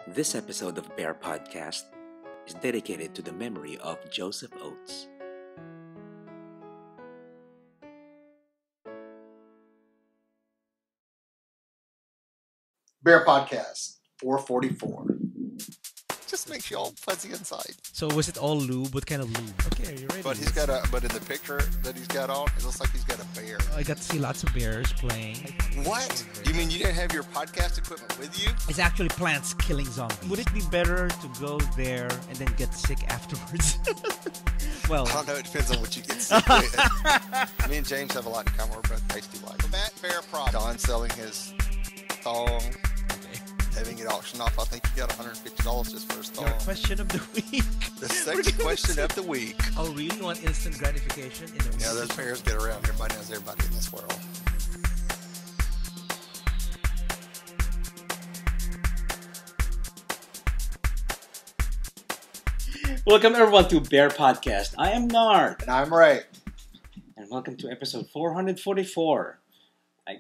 This episode of Bear Podcast is dedicated to the memory of Joseph Oates. BearPodcast 444. Just makes you all fuzzy inside. So was it all lube? What kind of lube? Okay, you're ready. But but in the picture that he's got on, it looks like he's got a bear. I got to see lots of bears playing. What? You mean you didn't have your podcast equipment with you? It's actually plants killing zombies. Would it be better to go there and then get sick afterwards? Well, I don't know. It depends on what you get sick with. Me and James have a lot in common. We're both tasty like. That bear problem. Don selling his thong. Having it auctioned off, I think he got $150 just for his thong. Your question of the week. The second question of the week. Oh, really? You want instant gratification? Yeah, those bears get around. Everybody knows everybody in this world. Welcome everyone to Bear Podcast. I am Nard. And I'm Ray. And welcome to episode 444. I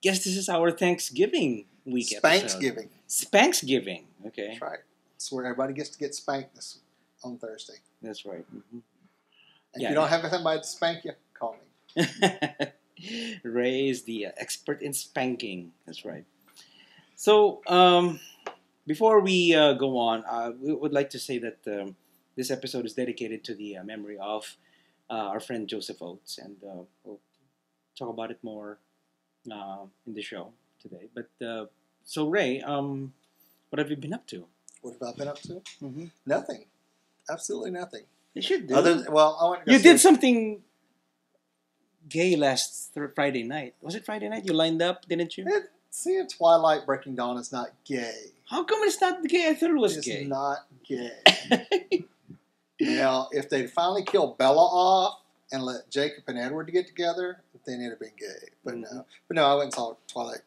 guess this is our Thanksgiving week episode. Spanksgiving. Spanksgiving. Okay. That's right. It's where everybody gets to get spanked on Thursday. That's right. Mm-hmm. And if you don't have somebody to spank you, call me. Ray is the expert in spanking. That's right. So, before we go on, we would like to say that this episode is dedicated to the memory of our friend Joseph Oates, and we'll talk about it more in the show today. But so, Ray, what have you been up to? What have I been up to? Mm-hmm. Nothing. Absolutely nothing. You should do. I went to go You see did something gay last Friday night. Was it Friday night? You lined up, didn't you? Seeing Twilight Breaking Dawn is not gay. How come it's not gay? I thought it was It's gay. not gay. Now, if they finally killed Bella off and let Jacob and Edward get together, then it'd have been gay. But no. But no, I went and saw Twilight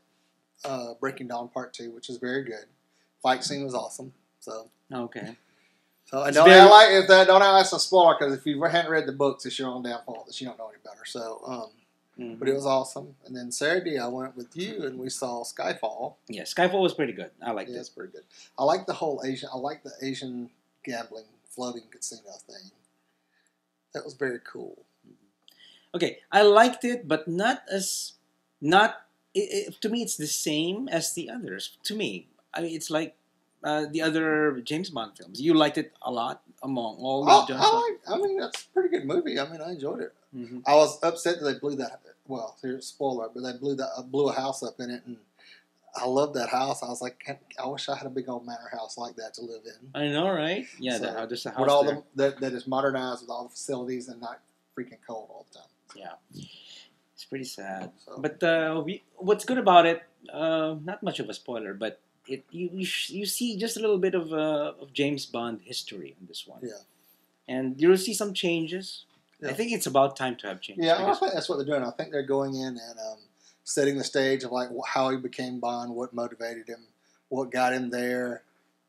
Breaking Dawn Part 2, which is very good. Fight scene was awesome. So Okay. and It's don't very- act like if that don't act like it's a spoiler, because if you hadn't read the books, it's your own damn fault that you don't know any better. So but it was awesome. And then Saturday I went with you and we saw Skyfall. Yeah, Skyfall was pretty good. I liked Yeah, it. it's pretty good. I like the whole Asian gambling floating casino thing. That was very cool. Okay, I liked it, but to me it's the same as the others. To me, I mean, it's like the other James Bond films. You liked it a lot among all the James Bond. I mean, that's a pretty good movie. I mean, I enjoyed it. Mm-hmm. I was upset that they blew that. Well, here's a spoiler, but they blew a house up in it, and I loved that house. I was like, I wish I had a big old manor house like that to live in. I know, right? Yeah, So, there's a house with all there. that is modernized with all the facilities and not freaking cold all the time. Yeah, it's pretty sad. So- But what's good about it? Not much of a spoiler, but you see just a little bit of James Bond history in this one. Yeah. And you'll see some changes. Yeah. I think it's about time to have changes. Yeah, I because- think that's what they're doing. I think they're going in and setting the stage of like how he became Bond, what motivated him, what got him there,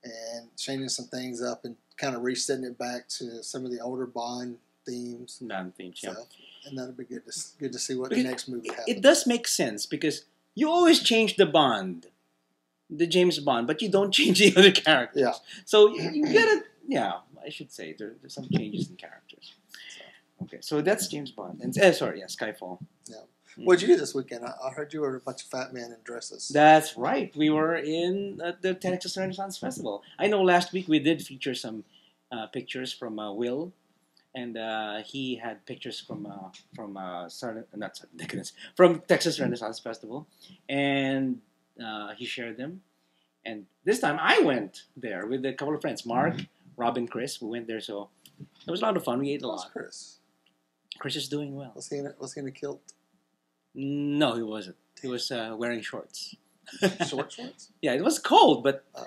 and changing some things up and kind of resetting it back to some of the older Bond themes. Bond themes, yeah. So, and that'll be good to see what the Because next movie happens. It does make sense because you always change the Bond, the James Bond, but you don't change the other characters. Yeah. So you gotta, I should say there's some changes in characters. Okay, so that's James Bond. And Skyfall. Yeah. Mm. What'd you do this weekend? I heard you were a bunch of fat men in dresses. That's right. We were in the Texas Renaissance Festival. I know last week we did feature some pictures from Will, and he had pictures from Texas Renaissance Festival, and he shared them. And this time I went there with a couple of friends, Mark, Rob, and Chris. We went there, so it was a lot of fun. We ate a How's lot. Chris? Chris is doing well. Was he in a kilt? No, he wasn't. He was wearing shorts. Short shorts? Yeah, it was cold, but Oh.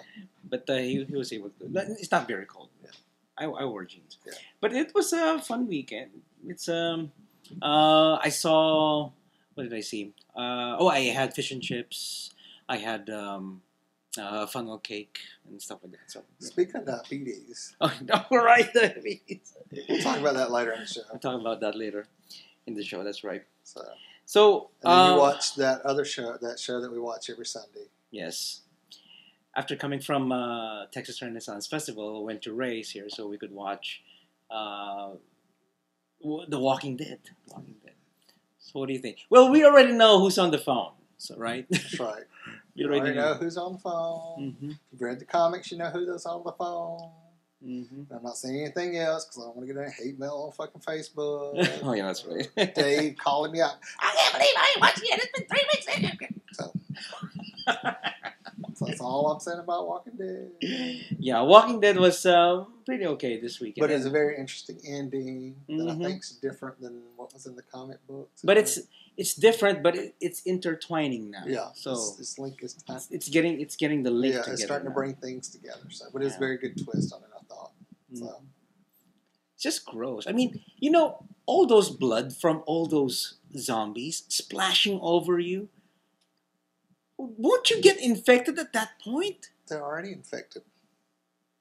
he was able to. It's not very cold. Yeah. I wore jeans. Yeah. But it was a fun weekend. It's I saw, what did I see? I had fish and chips. I had funnel cake and stuff like that. So Speaking of diabetes, oh no, right. we'll talk about that later in the show. I'll talk about that later in the show. That's right. So, And and then you watched that other show, that we watch every Sunday. Yes. after coming from Texas Renaissance Festival, went to Ray's here so we could watch The Walking Dead. Walking Dead. So what do you think? Well, we already know who's on the phone, so right? That's right. We You already know who's on the phone. Mm-hmm. If you've read the comics, you know who's on the phone. Mm-hmm. I'm not saying anything else because I don't want to get any hate mail on fucking Facebook. Oh yeah, that's right. Dave calling me out. I can't believe I ain't watching it. It's been 3 weeks. So that's all I'm saying about Walking Dead. Yeah, Walking Dead was pretty okay this weekend. But it's a very interesting ending that I Mhm. think is different than what was in the comic books. But it's different, but it's intertwining now. yeah. So it's link is it's getting the link yeah, together. it's starting to now. bring things together. So, but it's a Yeah. very good twist on it, I thought. Mm. So It's just gross. I mean, all those blood from all those zombies splashing over you. Won't you get infected at that point? they're already infected.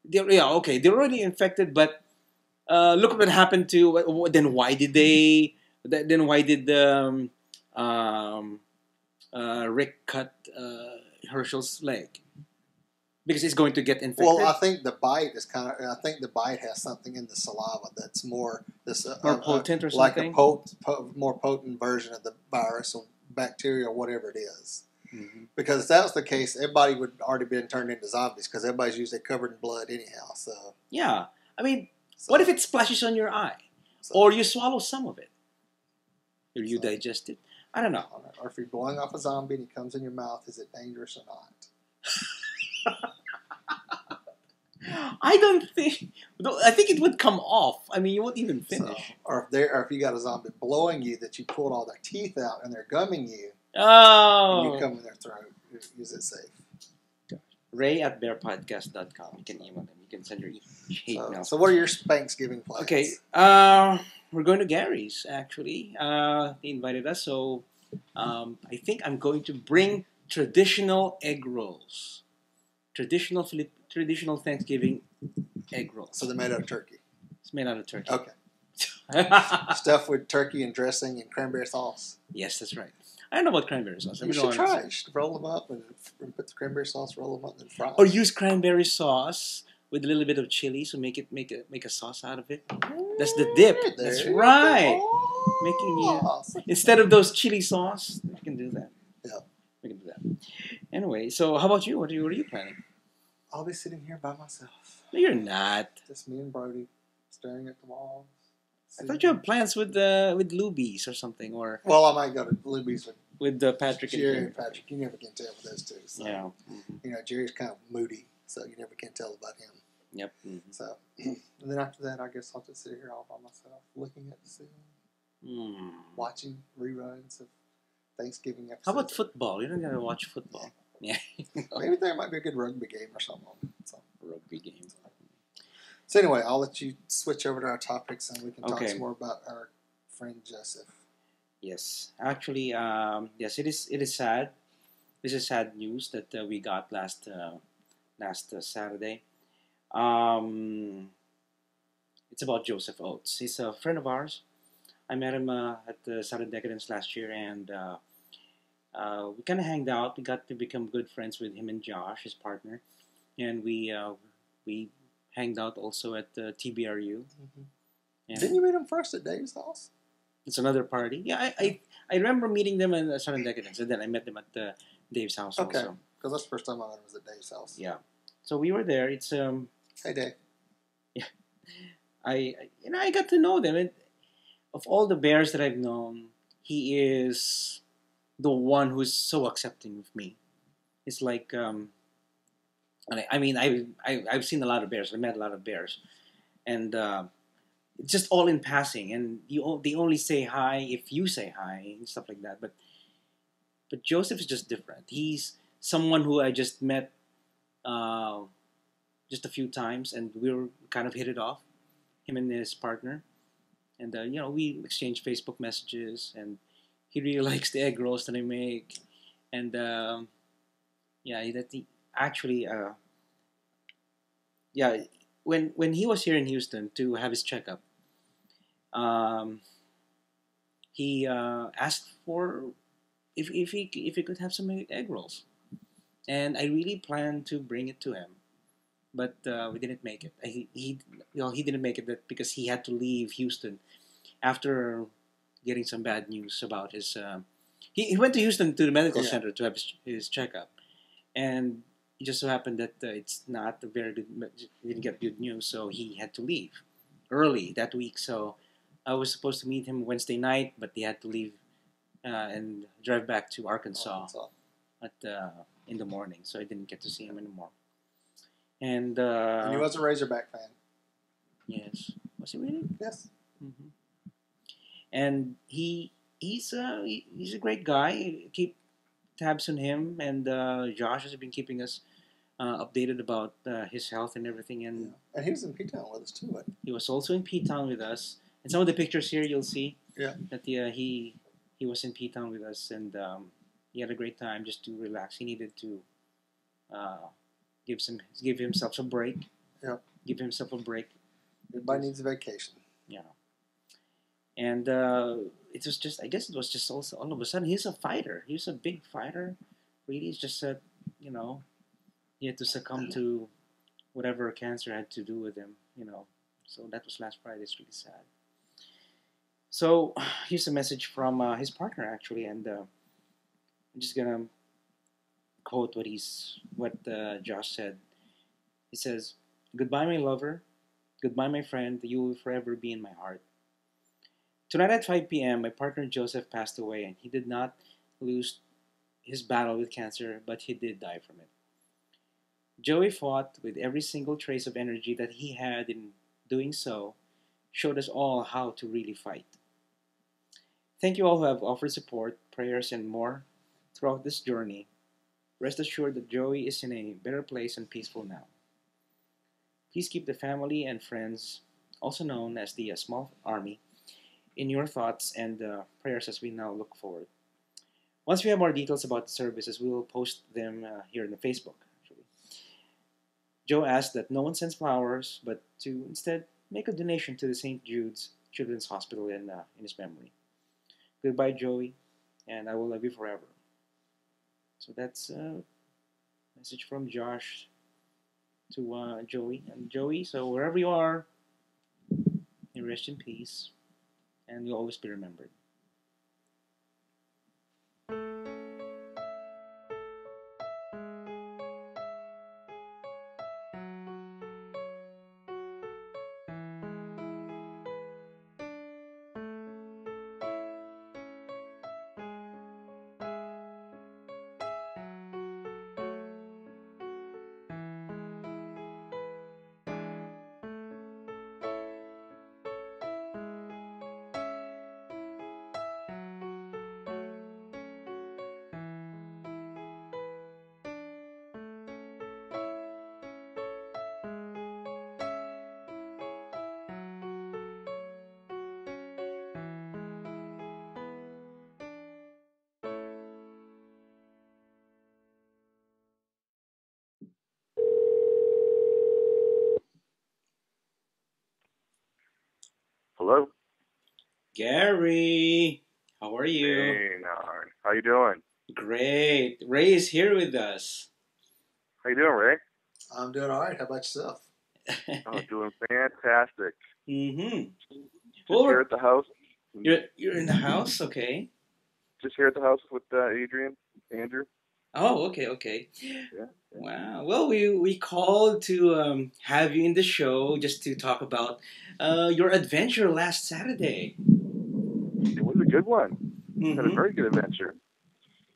They're already infected, but look what happened to. Then why did they? Then why did Rick cut Herschel's leg? Because he's going to get infected. Well, I think the bite is I think the bite has something in the saliva that's more More potent or like something? a more potent version of the virus or bacteria or whatever it is. Mm-hmm. Because if that was the case, everybody would already been turned into zombies because everybody's usually covered in blood anyhow. So Yeah, I mean, what if it splashes on your eye, so- or you swallow some of it, or you So- digest it? I don't know. Or if you're blowing off a zombie and he comes in your mouth, is it dangerous or not? I don't think. I think it would come off. I mean, you won't even So, finish. or if you got a zombie blowing you that you pulled all their teeth out and they're gumming you, and Oh, you come in their throat, is it safe? Ray at BearPodcast.com. You can email them. You can send your hate mail. So what are your Spanksgiving plans? Okay, we're going to Gary's actually. They invited us, so I think I'm going to bring traditional egg rolls, traditional Thanksgiving egg rolls. So they're made out of turkey. It's made out of turkey. Okay. Stuff with turkey and dressing and cranberry sauce. Yes, that's right. I don't know about cranberry sauce. You should try it. You should roll them up and put the cranberry sauce, roll them up, and then fry them. Or use cranberry sauce with a little bit of chili, so make a sauce out of it. That's the dip. There That's you right. go. Making you Awesome. instead of those chili sauce, we can do that. Yeah. We can do that. Anyway, so how about you? What are you planning? I'll be sitting here by myself. No, you're not. Just me and Brody staring at the walls. I thought you had plans with Lubies or something, or Well, I might go to Luby's with with Patrick Jerry and and Patrick. You never can tell with those two. So, yeah. You know, Jerry's kind of moody, so you never can tell about him. Yep. So, and then after that, I guess I'll just sit here all by myself, looking at the ceiling, watching reruns of Thanksgiving episodes. How about football? You're not gonna watch football. Yeah. Maybe there might be a good rugby game or something. So, Rugby game. so anyway, I'll let you switch over to our topics, and we can talk Okay. some more about our friend Joseph. Yes, actually, yes, it is sad. This is sad news that we got last Saturday. It's about Joseph Oates. He's a friend of ours. I met him at the Sudden Decadence last year, and we kind of hanged out. We got to become good friends with him and Josh, his partner, and we hanged out also at TBRU. And Didn't you meet him first at Dave's house? it's another party. Yeah, I remember meeting them in Sudden Decadence, and then I met them at Dave's house Okay. also. Because that's the first time I met him was at Dave's house. Yeah, so we were there. It's Hey, Dave. I got to know them. And of all the bears that I've known, he is the one who's so accepting of me. It's like I mean I've seen a lot of bears. I met a lot of bears, and it's just all in passing. And they only say hi if you say hi and stuff like that. But Joseph is just different. He's someone who I just met just a few times, and we were kind of hit it off, him and his partner. And, we exchange Facebook messages, and he really likes the egg rolls that I make. And, when he was here in Houston to have his checkup, he asked for if he could have some egg rolls. and I really planned to bring it to him, but we didn't make it. He didn't make it because he had to leave Houston after getting some bad news about his. He went to Houston to the medical Yeah. center to have his checkup, and it just so happened that it's not a very good. He didn't get good news, so he had to leave early that week. So I was supposed to meet him Wednesday night, but he had to leave and drive back to Arkansas at in the morning, so I didn't get to see him anymore. And And he was a Razorback fan. yes, was he really? Yes. Hmm. And he's a great guy. Keep tabs on him, and Josh has been keeping us updated about his health and everything. And Yeah. And he was in P-Town with us too. he was also in P-Town with us. And some of the pictures here you'll see Yeah. that he was in P-Town with us, and he had a great time just to relax. He needed to uh, give himself a break. Yeah. Give himself a break. Everybody needs a vacation. Yeah. And it was just, I guess it was just also all of a sudden, he's a fighter. He's a big fighter. Really, it's just that, he had to succumb to whatever cancer had to do with him. So that was last Friday. It's really sad. So here's a message from his partner, actually, and I'm just gonna quote what Josh said. He says, "Goodbye, my lover. Goodbye, my friend. You will forever be in my heart. Tonight at 5 p.m., my partner Joseph passed away, and he did not lose his battle with cancer, but he did die from it. Joey fought with every single trace of energy that he had in doing so, showed us all how to really fight. Thank you all who have offered support, prayers, and more throughout this journey. Rest assured that Joey is in a better place and peaceful now. Please keep the family and friends, also known as the Small Army, in your thoughts and prayers as we now look forward. Once we have more details about the services, we will post them here in the Facebook, actually. Joe asked that no one sends flowers, but to instead make a donation to the St. Jude's Children's Hospital in his memory. Goodbye, Joey, and I will love you forever." So that's a message from Josh to Joey. And Joey, so wherever you are, you rest in peace, and you'll always be remembered. Hello? Gary, how are you? Hey, Nard. How you doing? Great. Ray is here with us. How you doing, Ray? I'm doing all right. How about yourself? Oh, doing fantastic. Mm-hmm. Just here at the house. You're in the house, okay? Just here at the house with Andrew. Oh, okay. Yeah. Wow. Well, we called to have you in the show just to talk about your adventure last Saturday. It was a good one. Had a very good adventure.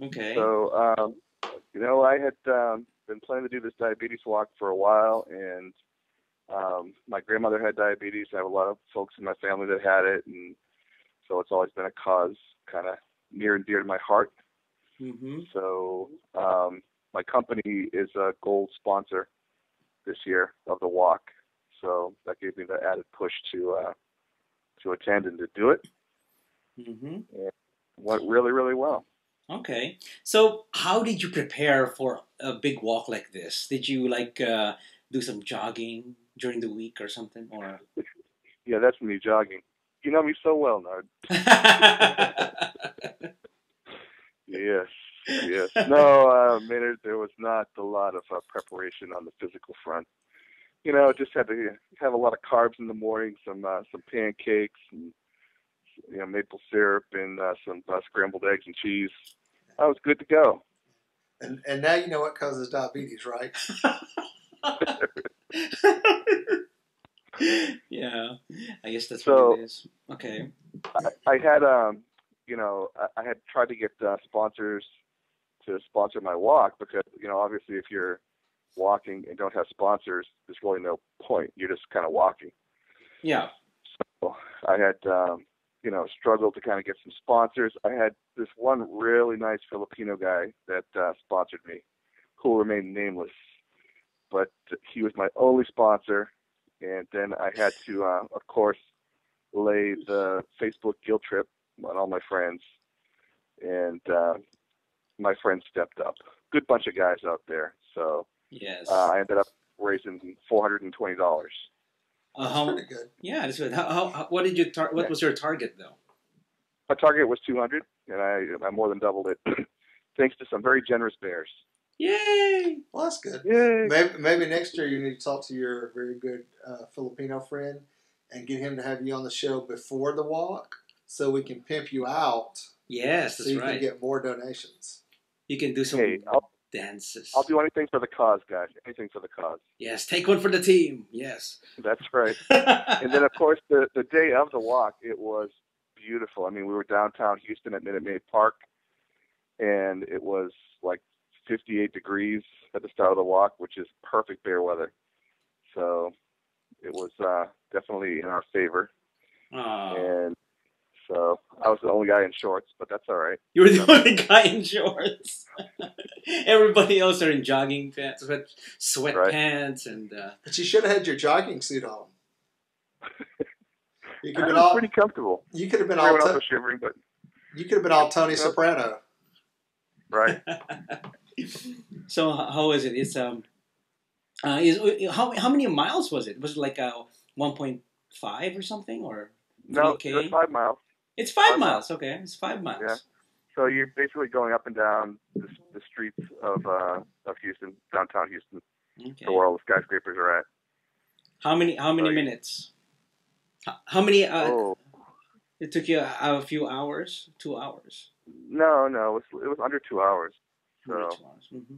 Okay. So, I had been planning to do this diabetes walk for a while, and my grandmother had diabetes. I have a lot of folks in my family that had it, and so it's always been a cause kind of near and dear to my heart. Mm-hmm. So my company is a gold sponsor this year of the walk, so that gave me the added push to attend and to do it. Mm-hmm. And it went really, really well. Okay. So how did you prepare for a big walk like this? Did you do some jogging during the week or something? Or Yeah, that's me jogging. You know me so well, Nard. Yes. Yes. No, man, there was not a lot of preparation on the physical front. Just had to have a lot of carbs in the morning, some pancakes, and maple syrup, and some scrambled eggs and cheese. I was good to go. And now you know what causes diabetes, right? Yeah, I guess that's So what it is. Okay. I had I had tried to get sponsors to sponsor my walk because obviously if you're walking and don't have sponsors, there's really no point. You're just kind of walking. Yeah. So I had struggled to kind of get some sponsors. I had this one really nice Filipino guy that sponsored me, who will remain nameless, but he was my only sponsor. And then I had to, of course, lay the Facebook guilt trip on all my friends, and my friends stepped up. Good bunch of guys out there. So Yes. I ended up raising $420. That's pretty good. Yeah, that's good. What did you what was your target though? My target was 200, and I more than doubled it, thanks to some very generous bears. Yay! Well, that's good. Yay! Maybe next year you need to talk to your very good Filipino friend and get him to have you on the show before the walk, so we can pimp you out. Yes, so that's you right. can get more donations. You can do some dances. I'll do anything for the cause, guys. Anything for the cause. Yes, take one for the team. Yes. That's right. And then, of course, the day of the walk, it was beautiful. I mean, we were downtown Houston at Minute Maid Park, and it was like 58 degrees at the start of the walk, which is perfect bear weather. So it was definitely in our favor. Oh. And so I was the only guy in shorts, but that's all right. You were the only guy in shorts. Everybody else are in jogging pants, sweatpants, and. But you should have had your jogging suit on. You could have been pretty comfortable. You could have been all shivering, but you could have been all Tony Soprano. Right. So how is it? It's how many miles was it? Was it like 1.5 or something, or 3K? No, it's 5 miles. It's 5 miles. Okay, it's 5 miles. Yeah. So you're basically going up and down the streets of Houston, downtown Houston, to where all the skyscrapers are at. How many minutes? How many? It took you a few hours, 2 hours. No, it was under 2 hours. So, under 2 hours. Mm-hmm.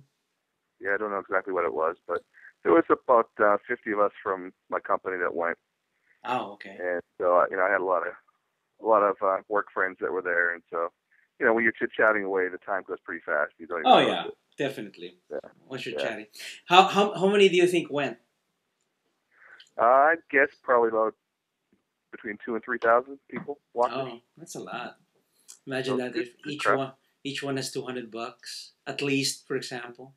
Yeah, I don't know exactly what it was, but there was about 50 of us from my company that went. Oh, okay. And so I had a lot of work friends that were there, and so when you're chit chatting away, the time goes pretty fast. You don't even notice it. Definitely. Yeah. Once you're chatting, how many do you think went? I guess probably about between 2,000 and 3,000 people walking. Oh, that's a lot. Imagine that if each one has $200 at least, for example.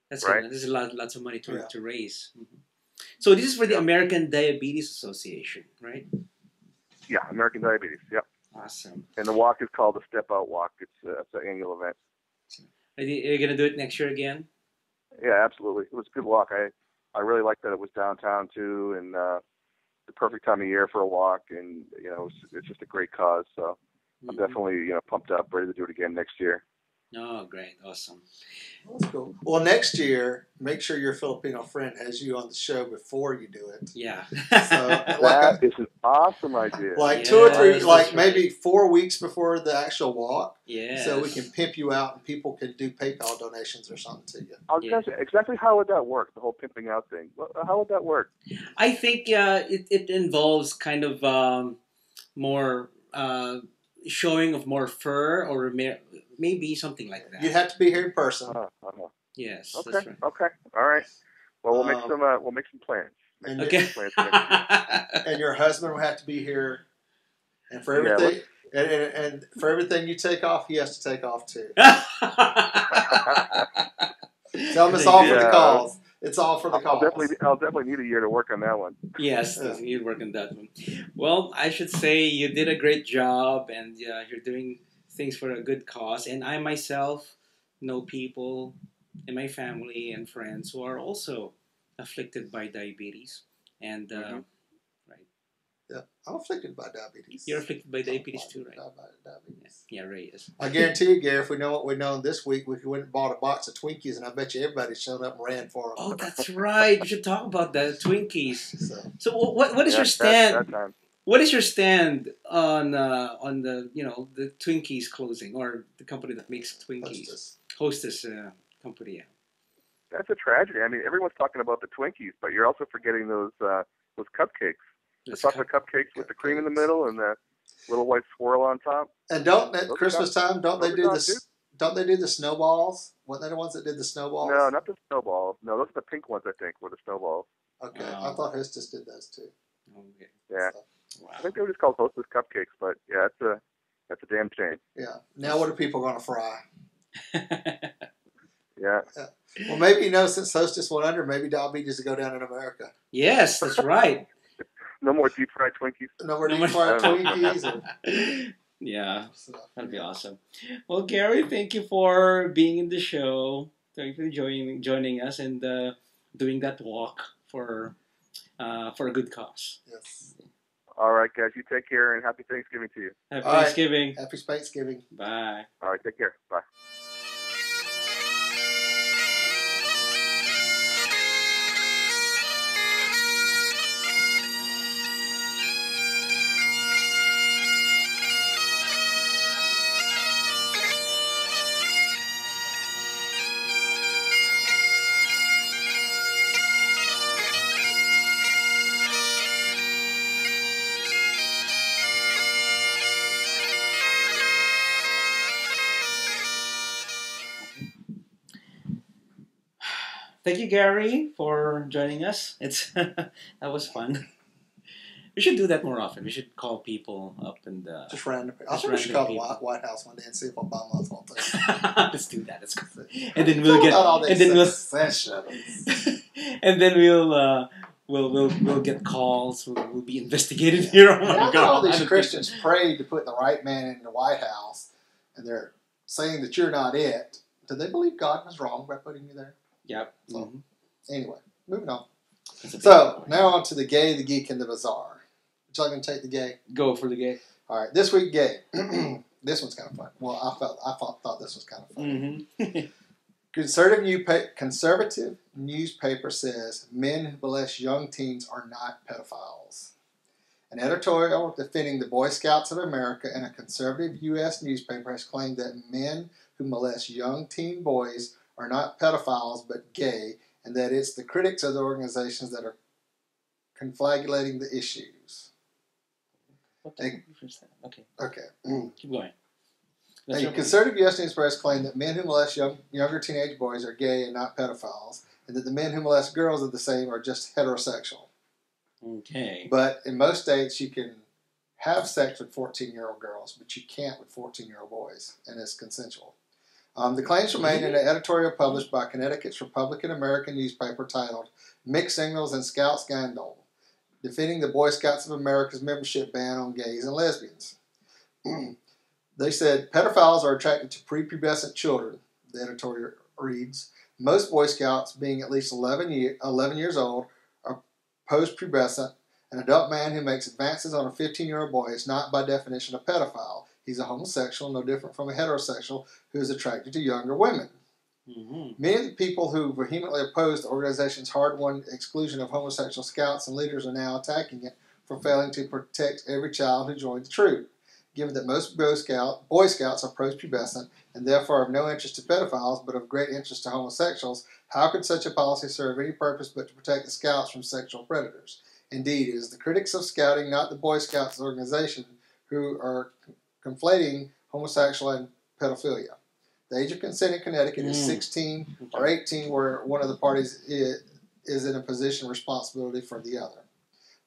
That's right. This is lots of money to raise. Mm-hmm. So this is for the American Diabetes Association, right? Yeah, American Diabetes. Yep. Awesome. And the walk is called the Step Out Walk. It's an annual event. Are you gonna do it next year again? Yeah, absolutely. It was a good walk. I really liked that it was downtown too, and the perfect time of year for a walk, and it's just a great cause. So I'm definitely pumped up, ready to do it again next year. Oh, great. Awesome. That's cool. Well, next year, make sure your Filipino friend has you on the show before you do it. Yeah. So, that is an awesome idea. Like 2 or 3, maybe 4 weeks before the actual walk. Yeah. So we can pimp you out and people can do PayPal donations or something to you. I was going to say, exactly how would that work, the whole pimping out thing? How would that work? I think it involves kind of more showing of more fur, or maybe something like that. You'd have to be here in person. Yes. Okay. That's right. Okay. All right. Well, we'll make some plans. And your husband will have to be here, and for everything, and for everything you take off, he has to take off too. Tell him it's all for the cause. It's all for the cause. I'll definitely need a year to work on that one. Yes, you work on that one. Well, I should say you did a great job, and you're doing things for a good cause. And I myself know people in my family and friends who are also afflicted by diabetes, and right. Yeah, I'm afflicted by diabetes. You're afflicted by diabetes too, right? Diabetes. Yeah, Ray is. I guarantee you, Gary, if we know what we know this week, we went and bought a box of Twinkies, and I bet you everybody showed up and ran for them. Oh, that's right. We should talk about that Twinkies. So What is Yeah, your stand? That time. What is your stand on the the Twinkies closing, or the company that makes Twinkies? Hostess company. Yeah. That's a tragedy. I mean, everyone's talking about the Twinkies, but you're also forgetting those cupcakes. The chocolate cupcakes with the cream in the middle and the little white swirl on top. And don't at Christmas time, don't they do this? Don't they do the snowballs? Weren't they the ones that did the snowballs? No, not the snowballs. No, those are the pink ones, I think, were the snowballs. Okay, I thought Hostess did those too. Okay. Yeah. So, Wow. I think they were just called Hostess cupcakes, but yeah, that's a damn shame. yeah. Now what are people going to fry? Yeah. Well, maybe since Hostess went under, maybe diabetes will go down in America. Yes, that's right. No more deep fried Twinkies. No more deep fried Twinkies. Yeah, that'd be awesome. Well, Gary, thank you for being in the show. Thank you for joining us and doing that walk for a good cause. Yes. All right, guys. You take care and happy Thanksgiving to you. Happy All right. Thanksgiving. Happy Spanksgiving. Bye. All right. Take care. Bye. Thank you, Gary, for joining us. That was fun. We should do that more often. We should call people up and Just random. I just think we should call the random White House one day and see if Obama wants one thing. let's do that. Let's go. And then we'll get. And then we'll get calls. We'll be investigated here. Oh my How God! all these Christians prayed to put the right man in the White House, and they're saying that you're not it. Do they believe God was wrong by putting you there? Yep. So, anyway, moving on. That's a big So, point. now on to the gay, the geek, and the bizarre. Would you like me to take the gay? Go for the gay. All right, this week, gay. This one's kind of fun. Well, I thought this was kind of fun. Mm-hmm. Conservative newspaper says men who molest young teens are not pedophiles. An editorial defending the Boy Scouts of America and a conservative U.S. newspaper has claimed that men who molest young teen boys are not pedophiles but gay, and that it's the critics of the organizations that are conflagrating the issues. Okay. Okay. Keep going. A conservative U.S. news press claimed that men who molest younger teenage boys are gay and not pedophiles, and that the men who molest girls are the same or just heterosexual. Okay. But in most states, you can have sex with 14-year-old girls, but you can't with 14-year-old boys, and it's consensual. The claims were made in an editorial published by Connecticut's Republican American newspaper titled Mixed Signals and Scout Scandal, defending the Boy Scouts of America's membership ban on gays and lesbians. They said, pedophiles are attracted to prepubescent children, the editorial reads. Most Boy Scouts, being at least 11 years old, are post-pubescent. An adult man who makes advances on a 15-year-old boy is not by definition a pedophile. He's a homosexual, no different from a heterosexual who is attracted to younger women. Mm-hmm. Many of the people who vehemently oppose the organization's hard-won exclusion of homosexual scouts and leaders are now attacking it for failing to protect every child who joined the troop. Given that most Boy Scouts are post-pubescent and therefore of no interest to pedophiles but of great interest to homosexuals, how could such a policy serve any purpose but to protect the Scouts from sexual predators? Indeed, it is the critics of Scouting, not the Boy Scouts organization, who are conflating homosexual and pedophilia. The age of consent in Connecticut is 16 or 18, where one of the parties is in a position of responsibility for the other.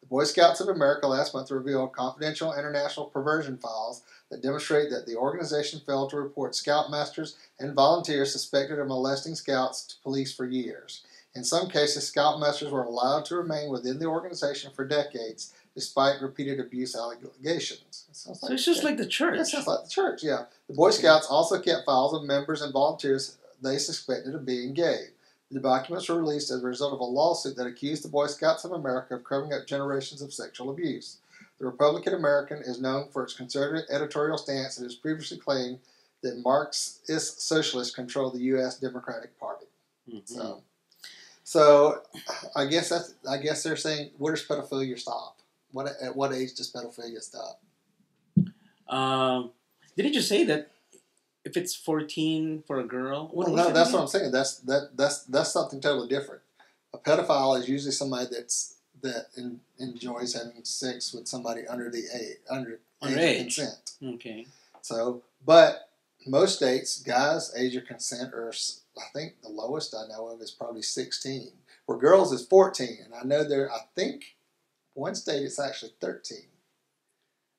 The Boy Scouts of America last month revealed confidential international perversion files that demonstrate that the organization failed to report scoutmasters and volunteers suspected of molesting scouts to police for years. In some cases, scoutmasters were allowed to remain within the organization for decades, despite repeated abuse allegations. So it's just like the church. It sounds like the church, yeah. The Boy Scouts also kept files of members and volunteers they suspected of being gay. The documents were released as a result of a lawsuit that accused the Boy Scouts of America of covering up generations of sexual abuse. The Republican American is known for its conservative editorial stance and has previously claimed that Marxist socialists control the U.S. Democratic Party. Mm-hmm. So I guess they're saying, where does pedophilia stop? At what age does pedophilia stop? Didn't you say that if it's 14 for a girl? Well, no, that's what I'm saying. That's something totally different. A pedophile is usually somebody that enjoys having sex with somebody under the age of consent. Okay. So, but most states, guys' age of consent are, I think the lowest I know of is probably 16. Where girls is 14, and I know I think one state it's actually 13.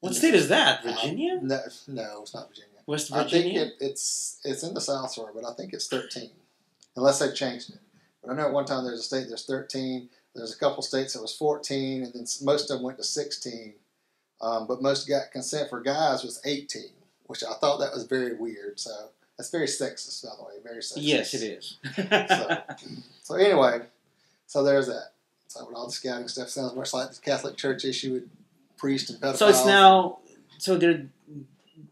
What state is that? Virginia? No, it's not Virginia. West Virginia? I think it's in the South somewhere, but I think it's 13, unless they've changed it. But I know at one time there's a state there's 13. There's a couple states that was 14, and then most of them went to 16. But most got consent for guys was 18, which I thought that was very weird. So that's very sexist, by the way. Very sexist. Yes, it is. So anyway, so there's that. So with all the scouting stuff sounds much like the Catholic Church issue with priests and pedophiles. So it's now, so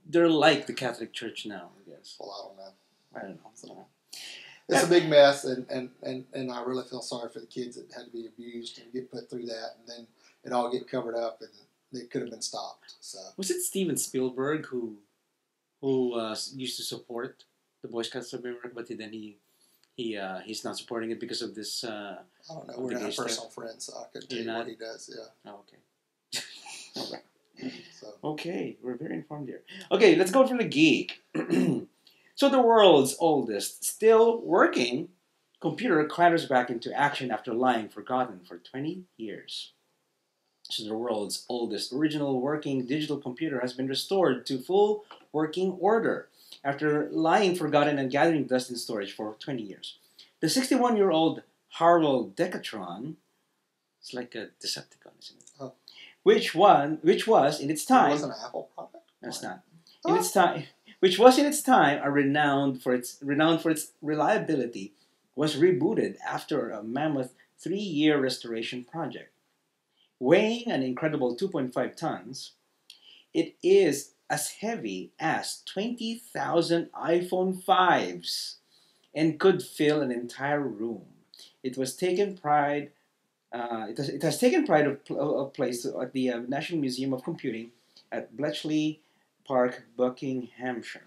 they're like the Catholic Church now, I guess. Well, I don't know. I don't know. So, it's a big mess, and I really feel sorry for the kids that had to be abused and get put through that, and then it all get covered up, and it could have been stopped. So was it Steven Spielberg who used to support the Boy Scouts of America, but then he's not supporting it because of this? I don't know. We're not personal friends, so I couldn't tell you what he does. Yeah. Oh, okay. All right. So. Okay, we're very informed here. Okay, let's go from the geek. So the world's oldest, still working computer clatters back into action after lying forgotten for 20 years. So the world's oldest original working digital computer has been restored to full working order after lying forgotten and gathering dust in storage for 20 years. The 61-year-old Harwell Decatron, it's like a Decepticon, isn't it? Oh. Which was in its time. It wasn't an Apple product? No, it's not. In its time, which was in its time renowned for its reliability, was rebooted after a mammoth 3-year restoration project. Weighing an incredible 2.5 tons, it is as heavy as 20,000 iPhone 5s and could fill an entire room. It has taken pride of place at the National Museum of Computing at Bletchley Park, Buckinghamshire.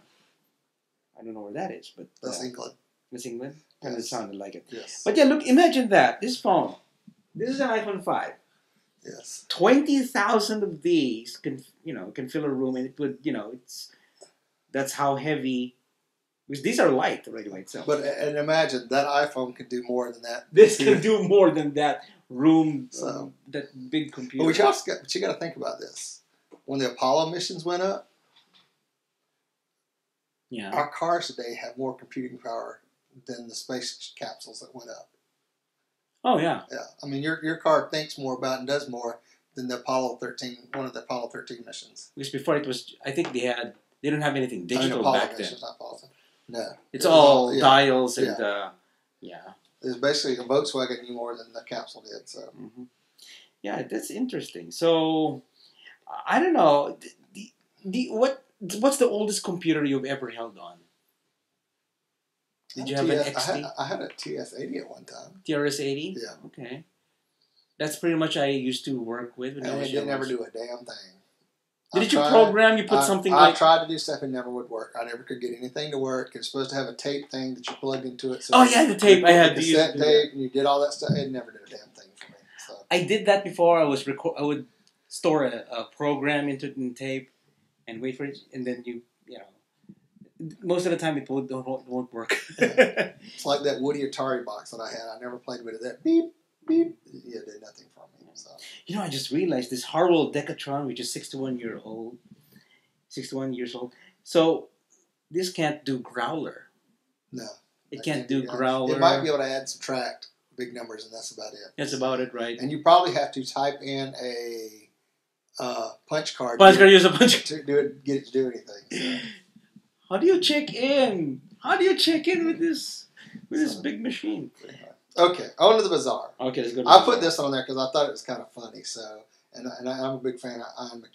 I don't know where that is, but that's England. That's England. Yes. It sounded like it. Yes. But yeah, look, imagine that. This phone. This is an iPhone 5. Yes. 20,000 of these can fill a room, and it would, that's how heavy. Because these are light already by itself. But and imagine that iPhone could do more than that. This can do more than that room, so, that big computer. But you got to think about this. When the Apollo missions went up, yeah, our cars today have more computing power than the space capsules that went up. Oh yeah. Yeah. I mean, your car thinks more about and does more than the Apollo 13, one of the Apollo 13 missions. Because before it was, I think they didn't have anything digital Apollo back then. Not Apollo. No. It's all yeah. dials and yeah. It was basically a Volkswagen knew more than the capsule did. So. Mm-hmm. Yeah, that's interesting. So, I don't know. What's the oldest computer you've ever held on? Did you have an XT? I had a TS-80 at one time. TRS-80? Yeah. Okay. That's pretty much I used to work with. And it didn't ever do a damn thing. Did you program? You put something like... I tried to do stuff and never would work. I never could get anything to work. It's supposed to have a tape thing that you plugged into it. So oh, yeah, the tape. I had the cassette tape, and you did all that stuff. It never did a damn thing for me. So. I did that before. I would store a program into tape and wait for it, and then most of the time it won't work. It's like that Woody Atari box that I had. I never played with it. That beep, beep. Yeah, it did nothing for me. So. I just realized this Harwell Decatron, which is 61 years old. So this can't do Growler. No. It can't do Growler. It might be able to add, subtract big numbers, and that's about it. That's about it, right? And you probably have to type in a punch card. Use a punch to get it to do anything. So. How do you check in? With this big machine? Okay, on to the bizarre. Okay, let's go. I put this on there because I thought it was kind of funny. So And I'm a big fan of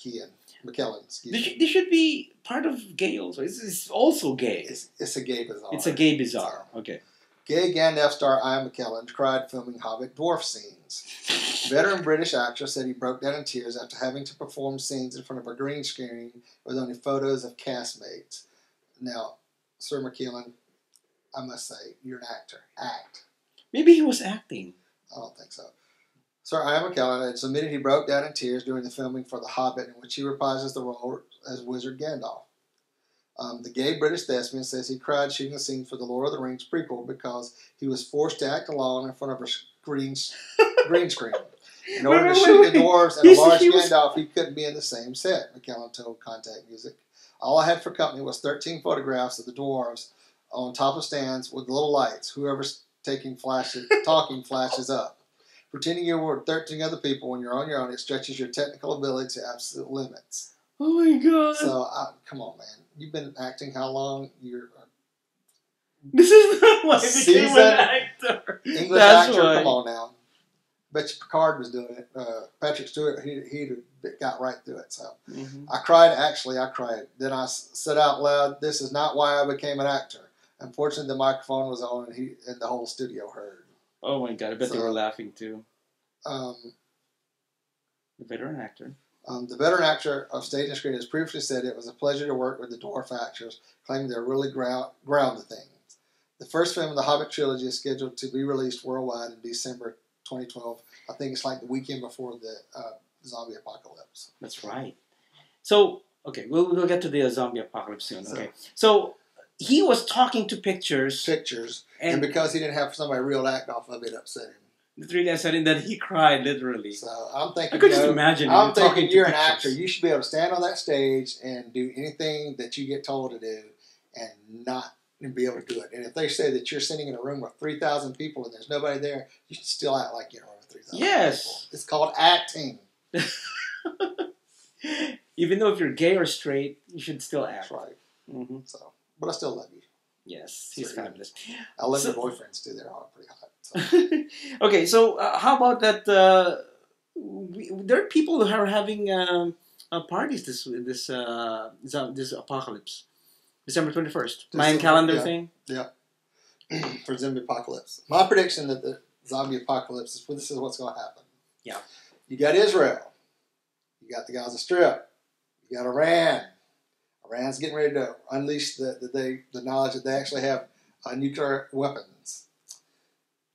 Ian McKellen. Excuse me. They should be part of gay also. It's also gay. It's a gay bizarre. It's a gay bizarre. Okay. Gay Gandalf star Ian McKellen cried filming Hobbit dwarf scenes. Veteran British actor said he broke down in tears after having to perform scenes in front of a green screen with only photos of castmates. Now, Sir McKellen, I must say, you're an actor. Act. Maybe he was acting. I don't think so. Sir Ian McKellen had admitted he broke down in tears during the filming for The Hobbit, in which he reprises the role as Wizard Gandalf. The gay British thespian says he cried shooting the scene for the Lord of the Rings prequel because he was forced to act alone in front of a green screen. In order to shoot the dwarves and a large Gandalf, he couldn't be in the same set, McKellen told Contact Music. All I had for company was 13 photographs of the dwarves on top of stands with little lights. Whoever's talking flashes up. Pretending you're with 13 other people when you're on your own, it stretches your technical ability to absolute limits. Oh my God. So, come on, man. You've been acting how long? This is not why I became an actor. English actor, why. Come on now. Bet you Picard was doing it. Patrick Stewart, he got right through it. So I cried. Actually, I cried. Then I said out loud, "This is not why I became an actor." Unfortunately, the microphone was on, and the whole studio heard. Oh my God! I bet they were laughing too. The veteran actor. The veteran actor of stage and screen has previously said it was a pleasure to work with the dwarf actors, claiming they're really ground the thing. The first film of the Hobbit trilogy is scheduled to be released worldwide in December 2012. I think it's like the weekend before the zombie apocalypse. That's right. So, okay, we'll get to the zombie apocalypse soon. Okay, so he was talking to pictures, and because he didn't have somebody real to act off of it, upset him. It really upset him that he cried literally. So I'm thinking, I could just imagine. I'm thinking you're an actor. You should be able to stand on that stage and do anything that you get told to do, and be able to do it. And if they say that you're sitting in a room with 3,000 people and there's nobody there, you should still act like you're in a room with 3,000 people. It's called acting. Even though if you're gay or straight, you should still act. That's right. Mm-hmm. So, but I still love you. Yes, he's fabulous. I love your boyfriends too. They're all pretty hot. So. Okay, so how about that? There are people who are having parties this apocalypse, December 21st. Mayan calendar thing. Yeah. For zombie apocalypse. My prediction that the zombie apocalypse this is what's going to happen. Yeah. You got Israel. You got the Gaza Strip. You got Iran. Iran's getting ready to unleash the knowledge that they actually have nuclear weapons.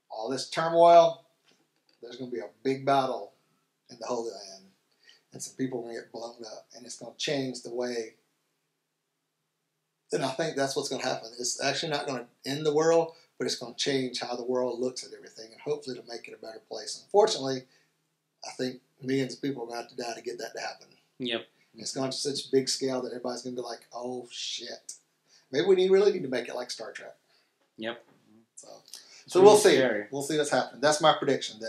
All this turmoil, there's going to be a big battle in the Holy Land. And some people are going to get blown up. And it's going to change the way. And I think that's what's going to happen. It's actually not going to end the world, but it's going to change how the world looks at everything. And hopefully to make it a better place. Unfortunately, I think millions of people are going to have to die to get that to happen. Yep. And it's gone to such a big scale that everybody's going to be like, oh, shit. Maybe we really need to make it like Star Trek. Yep. So we'll see. We'll see what's happening. That's my prediction,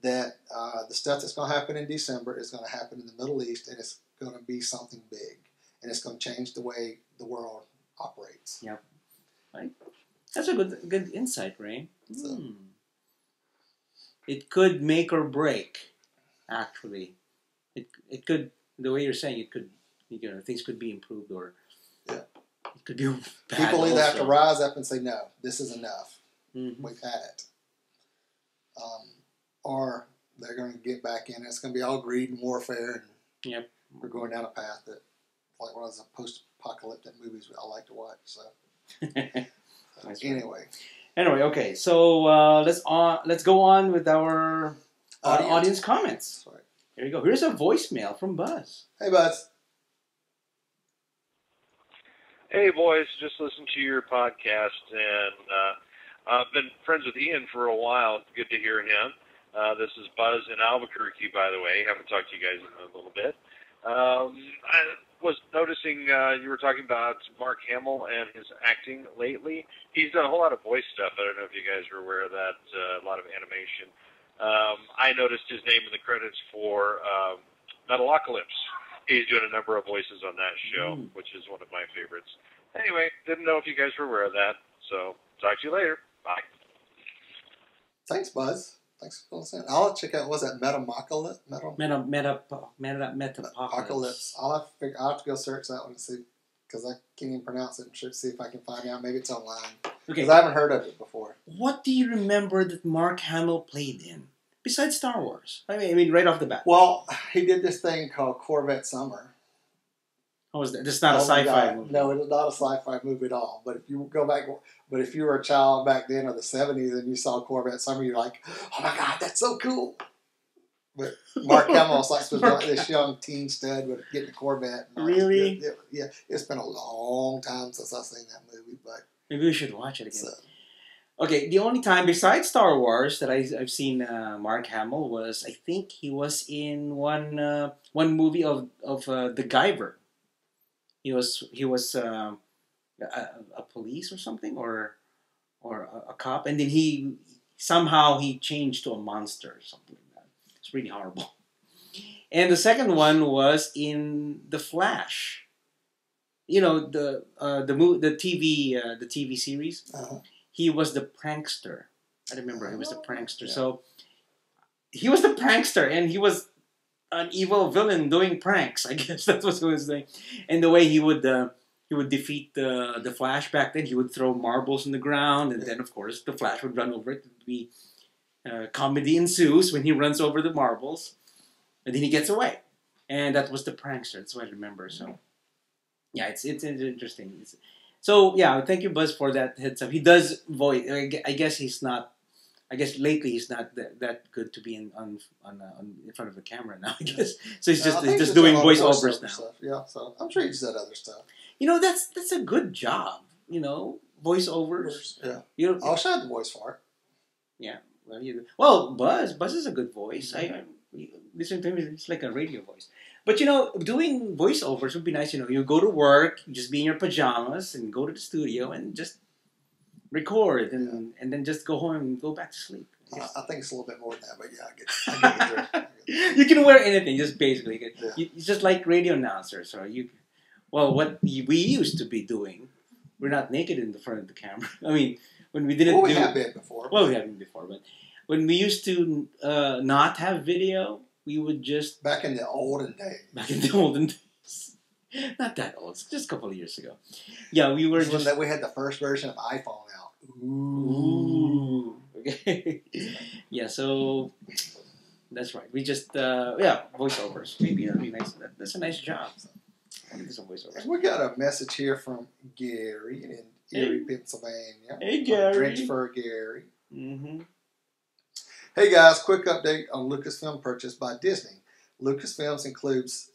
that the stuff that's going to happen in December is going to happen in the Middle East, and it's going to be something big. And it's going to change the way the world operates. Yep. Right. That's a good insight, Ray. So, it could make or break, actually. It could, the way you're saying, it could, things could be improved, or it could be bad. People either have to rise up and say, no, this is enough. Mm-hmm. We've had it. Or they're going to get back in. It's going to be all greed and warfare. And we're going down a path that, like one of the post-apocalyptic movies I like to watch. So, anyway, okay. So let's go on with our audience comments. Right. Here you go. Here's a voicemail from Buzz. Hey, Buzz. Hey, boys. Just listened to your podcast, and I've been friends with Ian for a while. It's good to hear him. This is Buzz in Albuquerque, by the way. Haven't talked to you guys in a little bit. I was noticing you were talking about Mark Hamill and his acting lately. He's done a whole lot of voice stuff. I don't know if you guys are aware of that, a lot of animation. I noticed his name in the credits for Metalocalypse. He's doing a number of voices on that show, which is one of my favorites. Anyway, didn't know if you guys were aware of that. So, talk to you later. Bye. Thanks, Buzz. Thanks for listening. I'll check out. Was that Metamocalypse? Metapocalypse. I'll have to go search that one and see, because I can't even pronounce it. And see if I can find out. Maybe it's online. Okay. Because I haven't heard of it before. What do you remember that Mark Hamill played in besides Star Wars? I mean, right off the bat. Well, he did this thing called Corvette Summer. How was that? It's not a sci-fi movie. No, it is not a sci-fi movie at all. But if you go back, but if you were a child back then of the 70s and you saw Corvette Summer, you're like, oh my God, that's so cool. But Mark Hamill's like this young teen stud with getting a Corvette. Really? Yeah. It's been a long time since I've seen that movie, but maybe we should watch it again. Okay, the only time besides Star Wars that I've seen Mark Hamill was, I think he was in one movie of the Guyver. He was a police or something, or a cop, and then he somehow changed to a monster or something like that. It's really horrible. And the second one was in The Flash. You know, the TV series. Uh-huh. He was the prankster. I remember he was the prankster. Yeah. So he was the prankster, and he was an evil villain doing pranks. I guess that's what he was doing. And the way he would defeat the Flash back then, he would throw marbles on the ground, and then of course the Flash would run over it. It would be comedy ensues when he runs over the marbles, and then he gets away. And that was the prankster. That's what I remember. So yeah, it's interesting. So yeah, thank you, Buzz, for that heads up. He does voice. I guess he's not. I guess lately he's not that good to be in front of the camera now. I guess so. He's just doing voiceovers now. Stuff. Yeah, so I'm sure he's done other stuff. You know, that's a good job. You know, voiceovers. Yeah. I wish I had the voice for it. Yeah. Well, Buzz is a good voice. I listen to him. It's like a radio voice. But you know, doing voiceovers would be nice. You know, you go to work, you just be in your pajamas, and go to the studio and just record, and then just go home and go back to sleep. I think it's a little bit more than that, but yeah, I get the drift. You can wear anything, just basically. Yeah. It's just like radio announcers, or what we used to be doing. We're not naked in the front of the camera. I mean, when we didn't. Well, we have been before. Well, we haven't before, but when we used to not have video, we would just back in the olden days. Back in the olden days. Not that old. It's just a couple of years ago. Yeah, we were just... we had the first version of iPhone out. Ooh. Okay. Yeah, so that's right. We just, voiceovers. Maybe that'd be nice. That's a nice job. I want to do some voiceovers. We got a message here from Gary in Erie, Pennsylvania. Hey, Gary. Drench for Gary. Mm-hmm. Hey, guys. Quick update on Lucasfilm purchase by Disney. Lucasfilms includes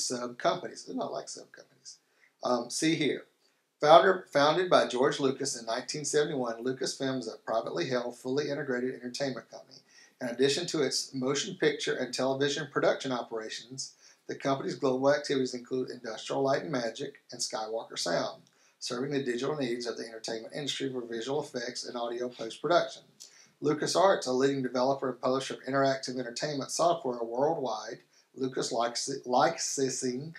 sub-companies. They're not like sub-companies. See here. Founded by George Lucas in 1971, Lucasfilm is a privately held, fully integrated entertainment company. In addition to its motion picture and television production operations, the company's global activities include Industrial Light and Magic and Skywalker Sound, serving the digital needs of the entertainment industry for visual effects and audio post-production. LucasArts, a leading developer and publisher of interactive entertainment software worldwide, Lucas Licensing,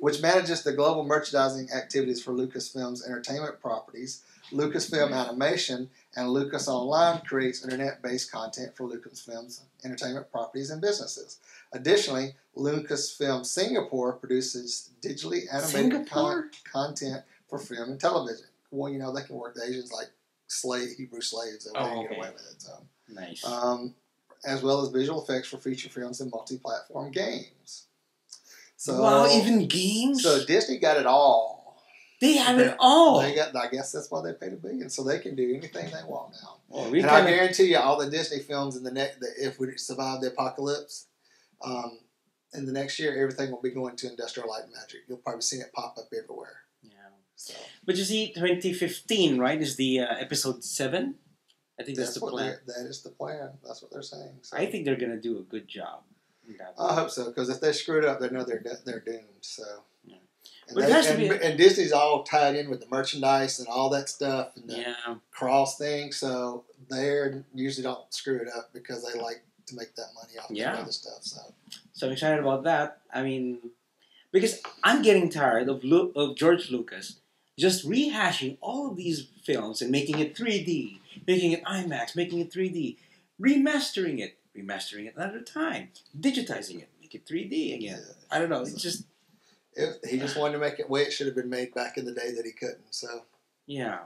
which manages the global merchandising activities for Lucasfilm's entertainment properties. Lucasfilm Animation and Lucas Online creates internet-based content for Lucasfilm's entertainment properties and businesses. Additionally, Lucasfilm Singapore produces digitally animated content for film and television. Well, you know, they can work the Asians like Hebrew slaves. They get away with it. So. Nice. As well as visual effects for feature films and multi-platform games. So, wow, even games? So Disney got it all. They have it all. I guess that's why they paid $1 billion, so they can do anything they want now. Well, and I guarantee you, all the Disney films if we survive the apocalypse, in the next year, everything will be going to Industrial Light and Magic. You'll probably see it pop up everywhere. Yeah. So. But you see, 2015, right, is the episode 7? I think that's the plan. That is the plan. That's what they're saying. So. I think they're going to do a good job. I hope so, because if they screw it up, they know they're doomed. So, yeah. And Disney's all tied in with the merchandise and all that stuff and the cross thing. So they usually don't screw it up because they like to make that money off of other stuff. So I'm excited about that. I mean, because I'm getting tired of George Lucas just rehashing all of these films and making it 3D, making it IMAX, making it 3D, remastering it another time, digitizing it, make it 3D again. I don't know. It's just he just wanted to make it the way it should have been made back in the day that he couldn't. So yeah.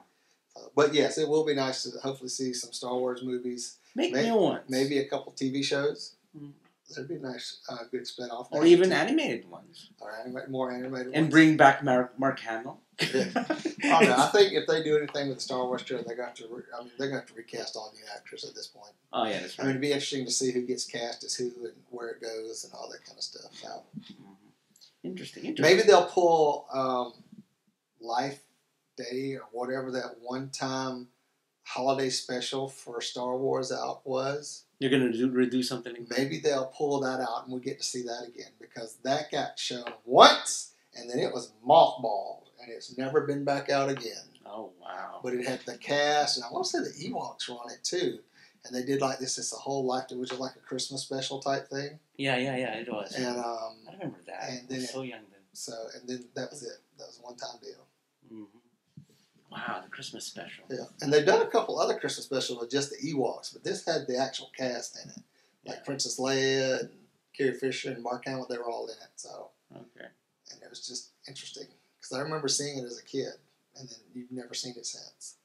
But yes, it will be nice to hopefully see some Star Wars movies. Make new ones. Maybe a couple TV shows. Mm. That'd be a nice, good spin-off. Or even animated ones. Or more animated ones. And bring back Mark Hamill. Yeah. I don't know. I think if they do anything with the Star Wars show, they're going to have to recast all new actors at this point. Oh, yeah, that's right. I mean, it'd be interesting to see who gets cast as who and where it goes and all that kind of stuff. So, Interesting. Maybe they'll pull Life Day or whatever that one-time holiday special for Star Wars out was. You're going to redo something like that? Maybe they'll pull that out and we'll get to see that again because that got shown once and then it was mothballed and it's never been back out again. Oh, wow. But it had the cast and I want to say the Ewoks were on it too. And they did like this. It's a whole life. It was just like a Christmas special type thing. Yeah, it was. And I remember that. And then I was so young then. And then that was it. That was a one-time deal. Mm-hmm. Wow, the Christmas special. Yeah, and they've done a couple other Christmas specials with just the Ewoks, but this had the actual cast in it, like Princess Leia and Carrie Fisher and Mark Hamill. They were all in it. So okay, and it was just interesting because I remember seeing it as a kid, and then you've never seen it since.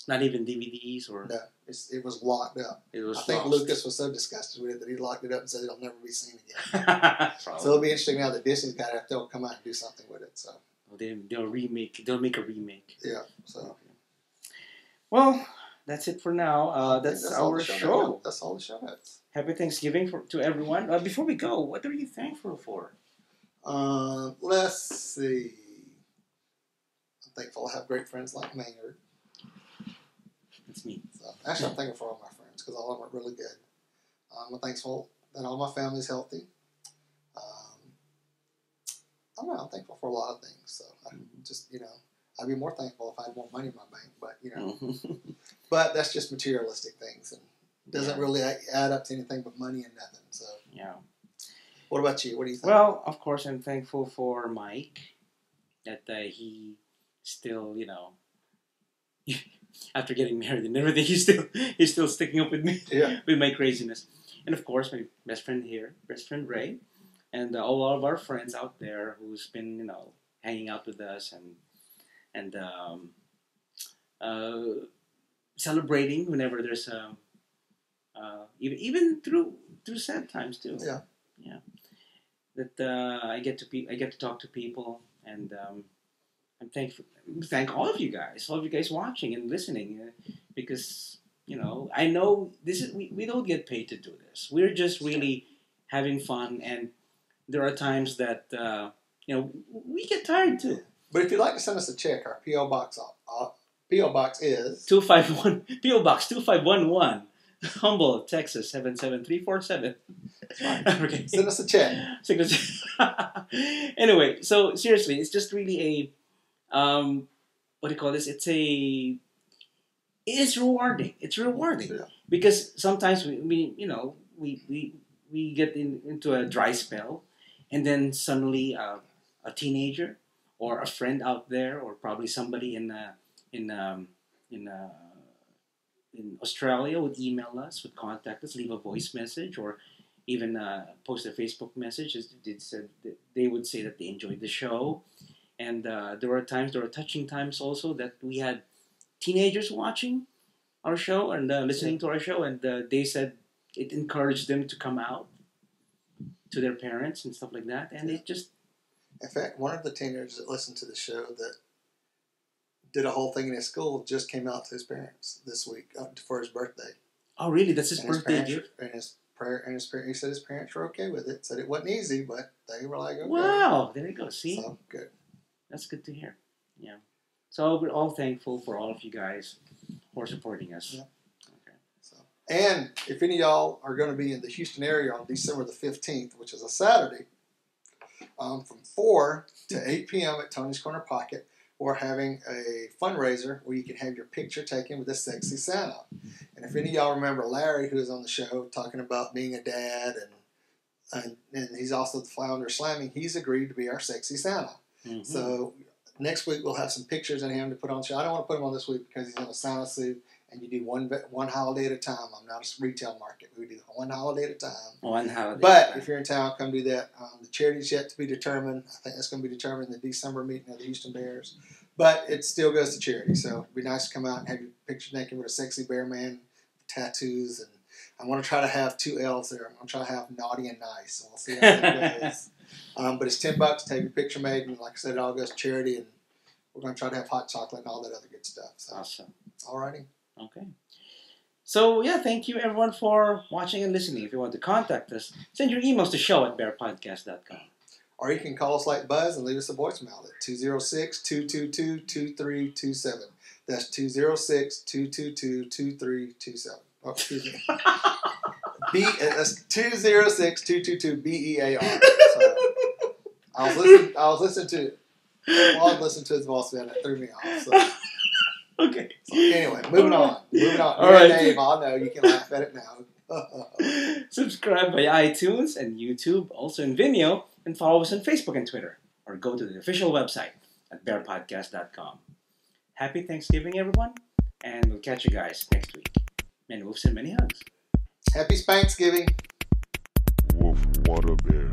Not even DVDs or no, it was locked up. It was. I think lost. Lucas was so disgusted with it that he locked it up and said it'll never be seen again. So it'll be interesting now that Disney's got to they'll come out and do something with it. So they'll remake. They'll make a remake. Yeah. So. Okay. Well, that's it for now. That's our show. That's all the show has. Happy Thanksgiving to everyone. Before we go, what are you thankful for? Let's see. I'm thankful I have great friends like Maynard. That's me. So, actually, I'm thankful for all my friends because all of them are really good. I'm thankful that all my family's healthy. I don't know. I'm thankful for a lot of things. So, I'd be more thankful if I had more money in my bank. But, but that's just materialistic things and doesn't really add up to anything but money and nothing. So, yeah. What about you? What do you think? Well, of course, I'm thankful for Mike that he still, after getting married and everything, he's still sticking up with me, with my craziness. And of course, my best friend Ray, and all of our friends out there who's been, hanging out with us and celebrating whenever there's even through sad times too. Yeah. That I get to talk to people and. I'm thankful. Thank all of you guys watching and listening, because I know this is we don't get paid to do this. We're just really having fun, and there are times that we get tired too. But if you'd like to send us a check, our PO box is 251 PO Box 2511, Humboldt, Texas 77347. Okay. Send us a check. Anyway, so seriously, it's just really a. What do you call this? It's rewarding. It's rewarding because sometimes we get into a dry spell, and then suddenly a teenager or a friend out there, or probably somebody in Australia would email us, would contact us, leave a voice message, or even post a Facebook message. They would say that they enjoyed the show. And there were touching times also that we had teenagers watching our show and listening to our show, and they said it encouraged them to come out to their parents and stuff like that. And it just... In fact, one of the teenagers that listened to the show that did a whole thing in his school just came out to his parents this week for his birthday. Oh, really? That's his birthday gift? He said his parents were okay with it. Said it wasn't easy, but they were like, okay. Wow, there you go. See? So, good. That's good to hear. Yeah. So we're all thankful for all of you guys for supporting us. Yeah. Okay. So, and if any of y'all are going to be in the Houston area on December the 15th, which is a Saturday, from 4 to 8 p.m. at Tony's Corner Pocket, we're having a fundraiser where you can have your picture taken with a sexy Santa. And if any of y'all remember Larry, who was on the show talking about being a dad, and he's also the founder of Slamming, he's agreed to be our sexy Santa. Mm-hmm. So next week we'll have some pictures of him to put on the show. I don't want to put him on this week because he's in a Santa suit and you do one holiday at a time. I'm not a retail market. We do one holiday at a time. One holiday. But if you're in town, come do that. The charity's yet to be determined. I think that's going to be determined in the December meeting of the Houston Bears. But it still goes to charity. So it'd be nice to come out and have your picture naked with a sexy bear man, tattoos, and I want to try to have 2 L's there. I'm going to try to have naughty and nice. So we'll see how that goes. But it's $10 to take your picture made, and like I said, it all goes to charity, and we're going to try to have hot chocolate and all that other good stuff. So, awesome. Alrighty. Okay. So, yeah, thank you everyone for watching and listening. If you want to contact us, send your emails to show@bearpodcast.com. Or you can call us like Buzz and leave us a voicemail at 206-222-2327. That's 206-222-2327. Oh, excuse me. That's 206-222-BEAR. So, I was listening to his voicemail and it threw me off. So. Okay. So anyway, moving on. All right. Dave, I know you can laugh at it now. Subscribe by iTunes and YouTube, also in Vimeo, and follow us on Facebook and Twitter, or go to the official website at BearPodcast.com. Happy Thanksgiving, everyone, and we'll catch you guys next week. Many woofs and many hugs. Happy Spanksgiving. Woof, what a bear.